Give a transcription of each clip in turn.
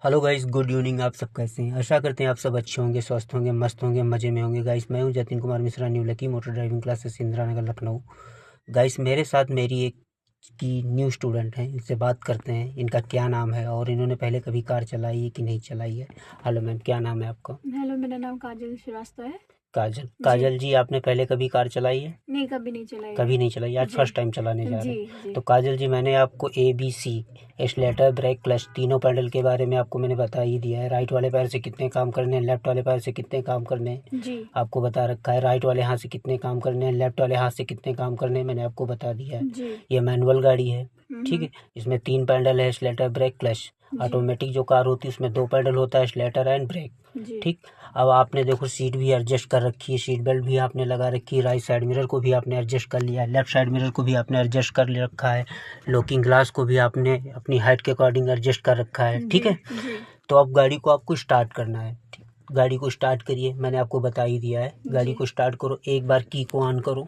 Hello guys, good evening. आप सब कैसे हैं? आशा करते हैं आप सब अच्छे होंगे, स्वस्थ होंगे, मस्त होंगे, मज़े में होंगे। गाइस, मैं हूं Jatin Kumar Mishra, new lucky motor driving classes, Indira Nagar, Lucknow. Guys, मेरे साथ मेरी एक की न्यू स्टूडेंट हैं। इनसे बात करते हैं, इनका क्या नाम है और इन्होंने पहले कभी कार चलाई है कि नहीं चलाई है। हेलो मैम, क्या नाम है आपका? हेलो, मेरा नाम काजल श्रीवास्तव है। काजल जी, आपने पहले कभी कार चलाई है? नहीं, कभी नहीं चलाई कभी है। नहीं चलाई, आज जी फर्स्ट टाइम चलाने जा रहे जी हैं। जी तो काजल जी, मैंने आपको ABC, एक्सलेटर, ब्रेक, क्लच, तीनों पैडल के बारे में आपको मैंने बता ही दिया है। राइट वाले पैर से कितने काम करने हैं, लेफ्ट वाले पैर से कितने काम करने हैं जी आपको बता रखा है। राइट वाले हाथ से कितने काम करने हैं, लेफ्ट वाले हाथ से कितने काम करने हैं मैंने आपको बता दिया है। जी। ये मैनुअल गाड़ी है, ठीक है। इसमें 3 पैडल है, एक्सलेटर, ब्रेक, क्लच। जी ऑटोमेटिक जो कार होती है उसमें 2 पैडल होता है, एक्सलेटर एंड ब्रेक, जी ठीक। अब आपने देखो सीट भी एडजस्ट कर रखी है, सीट बेल्ट भी आपने लगा रखी है, राइट साइड मिरर को भी आपने एडजस्ट कर लिया है, लेफ्ट साइड मिरर को भी आपने एडजस्ट कर रखा है, लुकिंग ग्लास को भी आपने अपनी हाइट के अकॉर्डिंग एडजस्ट कर रखा है, ठीक है। जी तो अब गाड़ी को आपको स्टार्ट करना है, ठीक? गाड़ी को स्टार्ट करिए, मैंने आपको बता ही दिया है। गाड़ी को स्टार्ट करो, एक बार की को ऑन करो।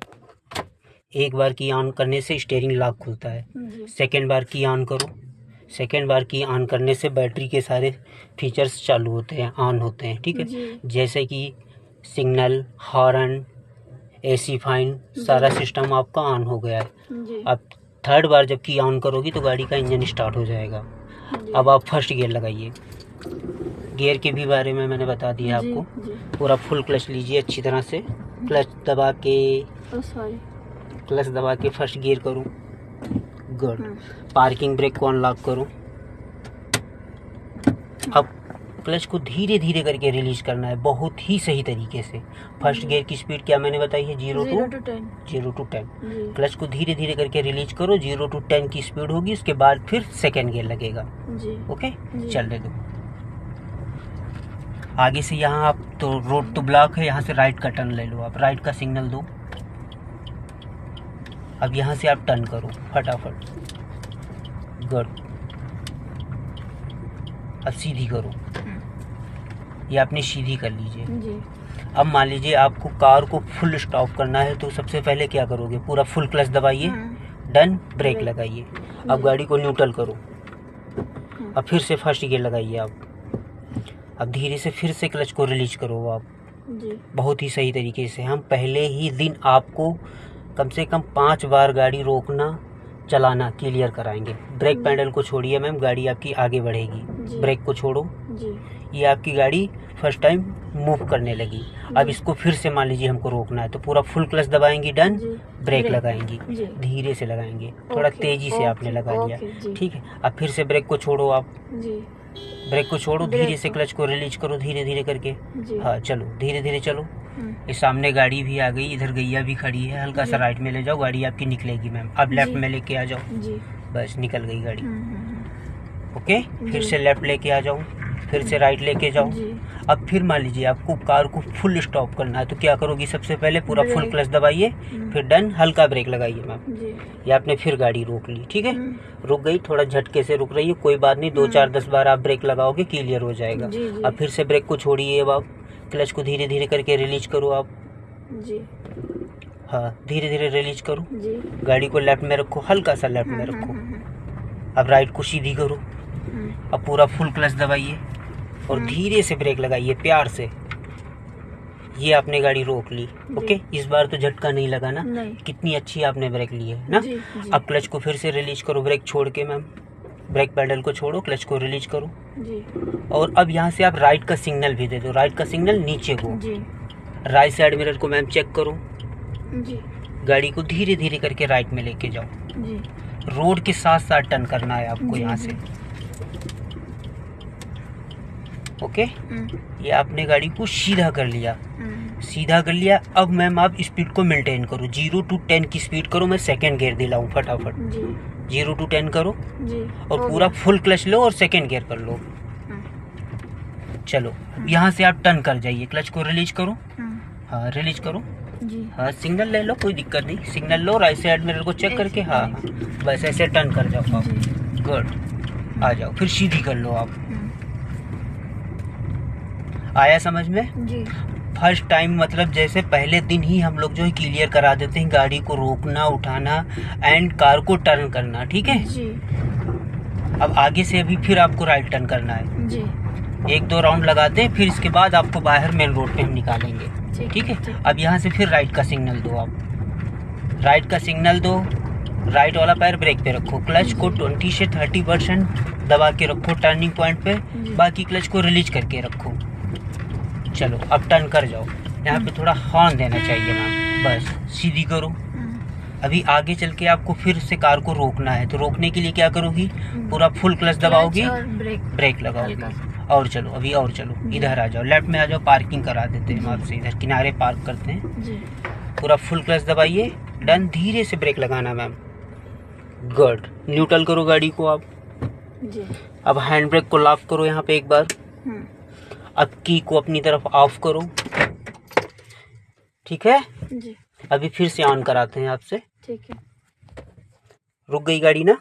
एक बार की ऑन करने से स्टीयरिंग लॉक खुलता है। सेकेंड बार की ऑन करो। सेकेंड बार की ऑन करने से बैटरी के सारे फीचर्स चालू होते हैं, ऑन होते हैं, ठीक है। जैसे कि सिग्नल, हॉर्न, AC फाइन, सारा सिस्टम आपका ऑन हो गया है। अब थर्ड बार जब की ऑन करोगी तो गाड़ी का इंजन स्टार्ट हो जाएगा। अब आप फर्स्ट गियर लगाइए। गियर के भी बारे में मैंने बता दिया आपको। पूरा फुल क्लच लीजिए अच्छी तरह से। क्लच दबा के फर्स्ट गियर करो। गुड। पार्किंग ब्रेक को अनलॉक करो। अब क्लच को धीरे धीरे करके रिलीज करना है, बहुत ही सही तरीके से। फर्स्ट गियर की स्पीड क्या मैंने बताई है? 0 to 10। क्लच को धीरे धीरे करके रिलीज करो। 0 to 10 की स्पीड होगी, उसके बाद फिर सेकेंड गियर लगेगा। ओके, चलने दो। आगे से यहाँ आप तो रोड तो ब्लॉक है, यहाँ से राइट का टर्न ले लो। आप राइट का सिग्नल दो। अब यहाँ से आप टर्न करो फटाफट। गुड। अब सीधी करो। ये आपने सीधी कर लीजिए। अब मान लीजिए आपको कार को फुल स्टॉप करना है, तो सबसे पहले क्या करोगे? पूरा फुल क्लच दबाइए, डन, ब्रेक लगाइए। अब गाड़ी को न्यूट्रल करो। अब फिर से फर्स्ट गियर लगाइए आप। अब धीरे से फिर से क्लच को रिलीज करो आप, बहुत ही सही तरीके से। हम पहले ही दिन आपको कम से कम 5 बार गाड़ी रोकना, चलाना क्लियर कराएंगे। ब्रेक पैडल को छोड़िए मैम, गाड़ी आपकी आगे बढ़ेगी। ब्रेक को छोड़ो। ये आपकी गाड़ी फर्स्ट टाइम मूव करने लगी। अब इसको फिर से मान लीजिए हमको रोकना है, तो पूरा फुल क्लच दबाएंगी, डन, ब्रेक लगाएंगी, धीरे से लगाएंगे, थोड़ा तेजी से आपने लगा लिया, ठीक है। अब फिर से ब्रेक को छोड़ो आप। ब्रेक को छोड़ो, धीरे से क्लच को रिलीज करो, धीरे धीरे करके। हाँ, चलो धीरे धीरे चलो। ये सामने गाड़ी भी आ गई, इधर गैया भी खड़ी है। हल्का सा राइट में ले जाओ, गाड़ी आपकी निकलेगी मैम। अब लेफ्ट में लेके आ जाओ। बस निकल गई गाड़ी। ओके, फिर से लेफ्ट लेके आ जाओ, फिर से राइट लेके जाओ। अब फिर मान लीजिए आपको कार को फुल स्टॉप करना है, तो क्या करोगी? सबसे पहले पूरा फुल क्लच दबाइए, फिर डन, हल्का ब्रेक लगाइए मैम। ये आपने फिर गाड़ी रोक ली, ठीक है। रुक गई, थोड़ा झटके से रुक रही है, कोई बात नहीं। 2 4 10 बार आप ब्रेक लगाओगे, क्लियर हो जाएगा। अब फिर से ब्रेक को छोड़िए। अब आप क्लच को धीरे धीरे करके रिलीज करो आप। हाँ, धीरे धीरे रिलीज करो। गाड़ी को लेफ्ट में रखो, हल्का सा लेफ्ट में रखो। अब राइट को सीधी करो। अब पूरा फुल क्लच दबाइए और धीरे से ब्रेक लगाइए, प्यार से। ये आपने गाड़ी रोक ली। ओके, इस बार तो झटका नहीं लगा ना? कितनी अच्छी आपने ब्रेक ली है ना? अब क्लच को फिर से रिलीज करो, ब्रेक छोड़ के मैम। ब्रेक पैडल को छोड़ो, क्लच को रिलीज करो। और अब यहाँ से आप राइट का सिग्नल भी दे दो। राइट का सिग्नल नीचे को। राइट साइड मिरर को मैम चेक करो। गाड़ी को धीरे धीरे करके राइट में लेके जाओ। रोड के साथ साथ टर्न करना है आपको यहाँ से। ओके, ये आपने गाड़ी को सीधा कर लिया, सीधा कर लिया। अब मैम आप स्पीड को मेंटेन करो, 0 to 10 की स्पीड करो। मैं सेकेंड गियर दिलाऊं फटाफट। 0 to 10 करो और पूरा फुल क्लच लो और सेकेंड गियर कर लो। चलो, यहाँ से आप टर्न कर जाइए, क्लच को रिलीज करो। हाँ, रिलीज करो। हाँ, सिग्नल ले लो, कोई दिक्कत नहीं। सिग्नल लो, राइट साइड मिरर को चेक करके। हाँ, बस ऐसे टर्न कर जाओ आप। गुड, आ जाओ, फिर सीधी कर लो आप। आया समझ में? फर्स्ट टाइम मतलब जैसे पहले दिन ही हम लोग जो है क्लियर करा देते हैं गाड़ी को रोकना, उठाना एंड कार को टर्न करना, ठीक है। अब आगे से अभी फिर आपको राइट टर्न करना है जी। 1-2 राउंड लगाते हैं, फिर इसके बाद आपको बाहर मेन रोड पे हम निकालेंगे। ठीक है। अब यहाँ से फिर राइट का सिग्नल दो, आप राइट का सिग्नल दो, राइट वाला पैर ब्रेक पे रखो, क्लच को 20 से 30% दबा के रखो टर्निंग पॉइंट पे, बाकी क्लच को रिलीज करके रखो। चलो अब टर्न कर जाओ। यहाँ पे थोड़ा हॉर्न देना चाहिए मैम, बस सीधी करो। अभी आगे चल के आपको फिर से कार को रोकना है, तो रोकने के लिए क्या करोगी, पूरा फुल क्लच दबाओगी, ब्रेक लगाओगी और चलो। अभी और चलो, इधर आ जाओ, लेफ्ट में आ जाओ, पार्किंग करा देते हैं हम आपसे, इधर किनारे पार्क करते हैं। पूरा फुल क्लच दबाइए, डन। धीरे से ब्रेक लगाना मैम, गुड। न्यूट्रल करो गाड़ी को आप जी। अब हैंड ब्रेक को लॉक करो यहाँ पे एक बार। अब की को अपनी तरफ ऑफ करो, ठीक है जी। अभी फिर से ऑन कराते हैं आपसे। ठीक है। रुक गई गाड़ी ना।